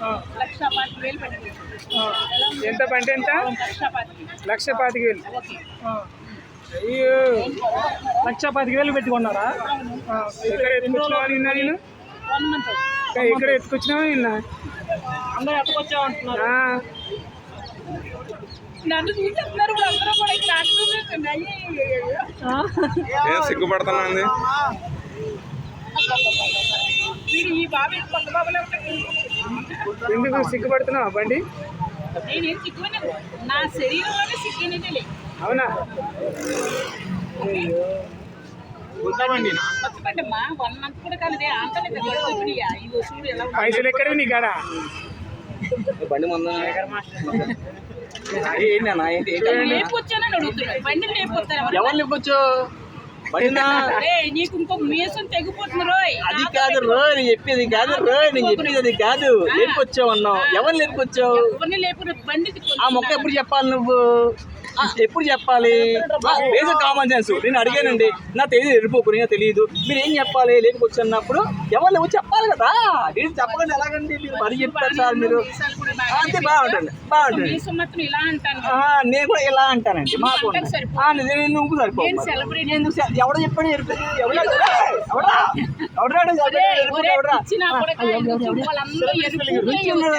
1,25,000 పెట్టి. ఎంత బండి ఎంత? 1,25,000. అయ్యో 1,25,000 పెట్టుకున్నారా? ఇక్కడ ఎత్తుకొచ్చినావా నిన్న? నేను 1 month. ఇక్కడ ఎత్తుకొచ్చినావా నిన్న? అందరూ ఎత్తుకొచ్చామంటున్నారు. నన్ను చూసేస్తున్నారు ఇప్పుడు అందరూ కూడా ఇక్కడ ఆడుతున్నాయి. సిగ్గుపడుతున్నాండి. మీరు ఈ బాబు కొత్త బాబులో ఎందుకు సిగ్గుపడుతున్నావా బండి? నేనేం సిగ్గునేది నా శరీరంలోనే సిగ్గనేది లేదు. అవునా? కొత్తపడ్డమ్మా 1 month కూడా కాలేదే. ఆంతనే పెద్దగా ఈ వస్తువులు ఎలా పైసలు ఎక్కడవి నీ కాడ? బండి ముందు లేపుకొచ్చానని అడుగుతున్నాడు. బండి లేపుకొస్తాను. ఎవరు లేపొచ్చు? నీకు ఇంకో మీసం తెగిపోతుంది రోయ్. అది కాదు రోయ్, నేను చెప్పేది కాదు రోయ్, నేను చెప్పేది అది కాదు. లేపుకొచ్చావు అన్నావు, ఎవరు లేపుకొచ్చావు? ఎవరిని లేపు బండి ఆ మొక్క ఎప్పుడు చెప్పాలి నువ్వు? ఎప్పుడు చెప్పాలి? Basic common sense. నేను అడిగానండి, నాకు తెలియదు, ఎరుపుకు నేను తెలియదు, మీరు ఏం చెప్పాలి? లేకపోవచ్చు అన్నప్పుడు ఎవరు లేవు చెప్పాలి కదా. నేను చెప్పకండి ఎలాగండి, మీరు మరి చెప్తారు సార్ మీరు. అంతే బాగుంటుంది, బాగుంటుంది. ఇలా అంటాను. నేను కూడా ఇలా అంటానండి. మాకు నువ్వు సరిపో. ఎవడ చెప్పాడు? ఎవడా